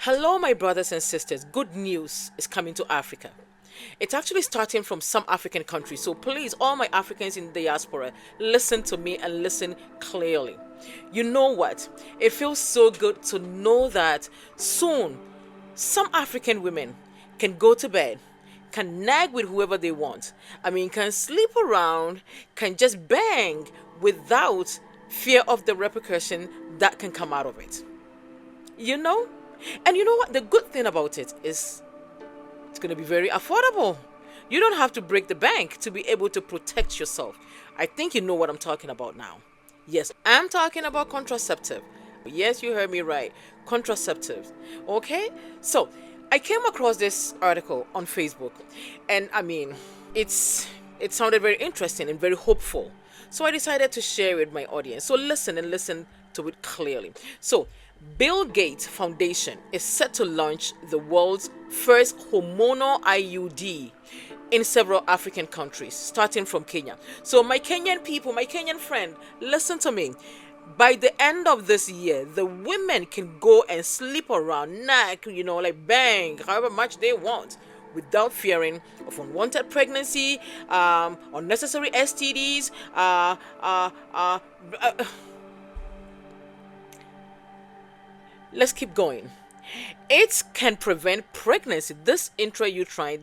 Hello, my brothers and sisters. Good news is coming to Africa. It's actually starting from some African countries. So please, all my Africans in the diaspora, listen to me and listen clearly. You know what? It feels so good to know that soon some African women can go to bed, can nag with whoever they want. Can sleep around, can just bang without fear of the repercussion that can come out of it. You know? And you know what? The good thing about it is it's going to be very affordable. You don't have to break the bank to be able to protect yourself. I think you know what I'm talking about now. Yes, I'm talking about contraceptive. Yes, you heard me right. Contraceptives. Okay? So, I came across this article on Facebook, and it sounded very interesting and very hopeful. So I decided to share it with my audience. So listen and listen to it clearly. So, Bill Gates Foundation is set to launch the world's first hormonal IUD in several African countries, starting from Kenya. So my Kenyan people, my Kenyan friend, listen to me. By the end of this year, the women can go and sleep around, nag, like bang, however much they want, without fearing of unwanted pregnancy, unnecessary STDs, let's keep going. It can prevent pregnancy. This intrauterine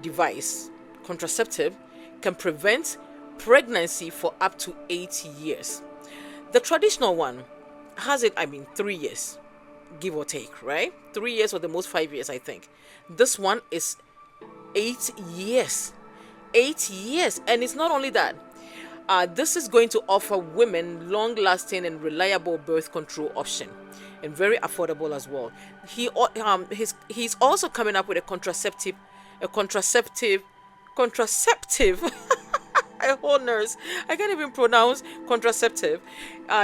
device, contraceptive, can prevent pregnancy for up to 8 years. The traditional one has it, 3 years, give or take, right? 3 years or the most 5 years, I think. This one is 8 years. 8 years. And it's not only that. This is going to offer women long-lasting and reliable birth control option, and very affordable as well. He's also coming up with a contraceptive. A whole nurse. I can't even pronounce contraceptive.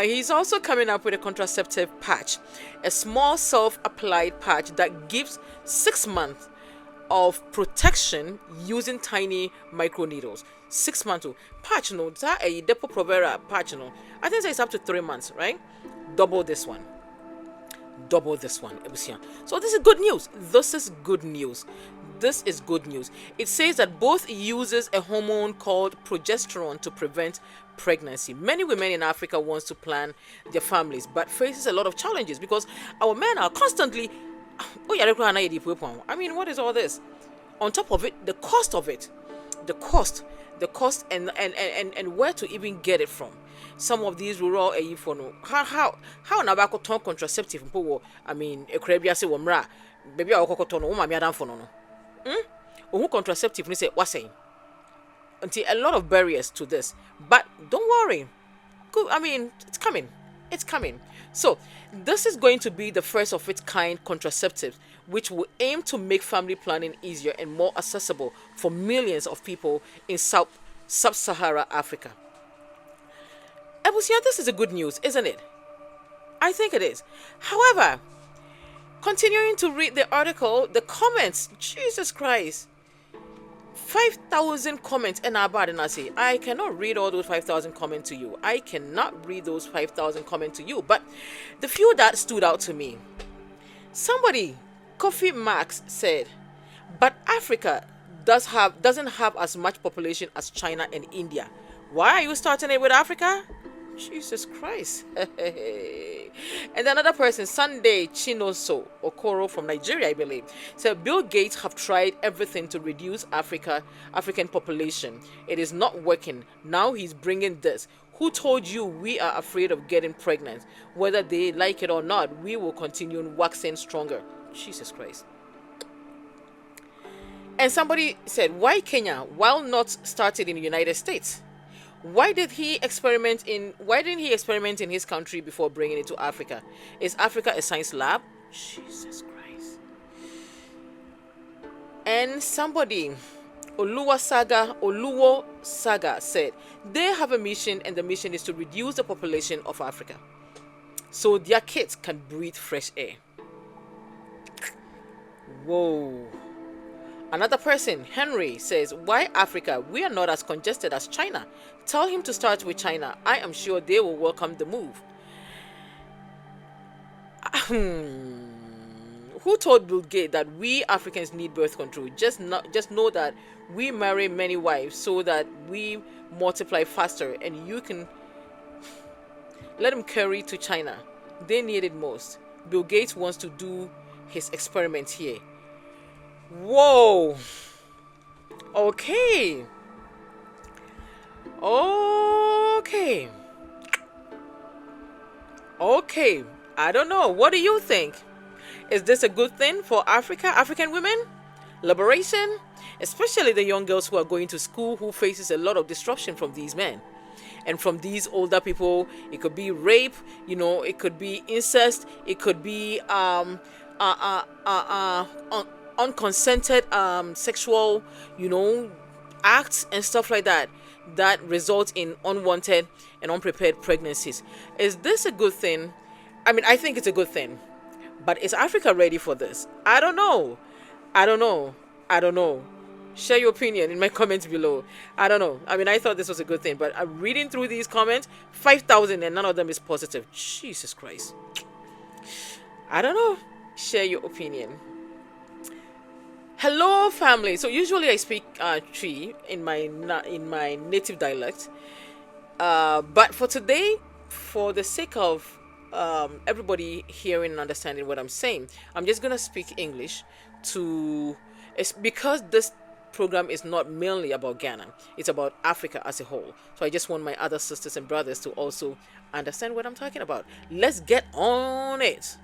He's also coming up with a contraceptive patch, a small self-applied patch that gives 6 months of protection using tiny microneedles. 6 months patch no that a depo provera patch no. I think it's up to 3 months, right? Double this one. So this is good news. This is good news. It says that both uses a hormone called progesterone to prevent pregnancy. Many women in Africa wants to plan their families, but faces a lot of challenges because our men are constantly what is all this? On top of it, the cost of it. The cost and where to even get it from. Some of these rural for no how na ba ko ton contraceptive mpo ekrabia se wo mra baby a okokoto no ma mi adam for no ohun contraceptive ni say what saying until a lot of barriers to this, but don't worry. Good, it's coming. So this is going to be the first of its kind contraceptive, which will aim to make family planning easier and more accessible for millions of people in sub-Saharan Africa. Ebusia, this is a good news, isn't it? I think it is. However, continuing to read the article, the comments, Jesus Christ, 5,000 comments and I cannot read all those 5,000 comments to you. But the few that stood out to me, somebody, Coffee Max, said, but Africa doesn't have as much population as China and India. Why are you starting it with Africa? Jesus Christ. And another person, Sunday Chinoso Okoro from Nigeria, I believe, said Bill Gates have tried everything to reduce African population. It is not working. Now he's bringing this. Who told you we are afraid of getting pregnant? Whether they like it or not, we will continue waxing stronger. Jesus Christ. And somebody said, why Kenya? Why not started in the United States? Why didn't he experiment in his country before bringing it to Africa? Is Africa a science lab? Jesus Christ. And somebody, Oluwo Saga said, they have a mission, and the mission is to reduce the population of Africa so their kids can breathe fresh air. Whoa. Another person, Henry, says, why Africa? We are not as congested as China. Tell him to start with China. I am sure they will welcome the move. Who told Bill Gates that we Africans need birth control? Just know that we marry many wives so that we multiply faster, and you can let them carry to China. They need it most. Bill Gates wants to do his experiment here. Whoa. Okay. Okay. Okay. I don't know. What do you think? Is this a good thing for African women? Liberation? Especially the young girls who are going to school who faces a lot of disruption from these men. And from these older people, it could be rape, it could be incest, it could be unconsented sexual, acts and stuff like that result in unwanted and unprepared pregnancies. Is this a good thing? I mean, I think it's a good thing. But is Africa ready for this? I don't know. I don't know. I don't know. Share your opinion in my comments below. I don't know. I mean, I thought this was a good thing, but I'm reading through these comments, 5,000 and none of them is positive. Jesus Christ. I don't know. Share your opinion. Hello, family. So usually I speak Tree in my native dialect, but for today, for the sake of everybody hearing and understanding what I'm saying, I'm just gonna speak English. It's because this program is not mainly about Ghana, it's about Africa as a whole. So I just want my other sisters and brothers to also understand what I'm talking about. Let's get on it.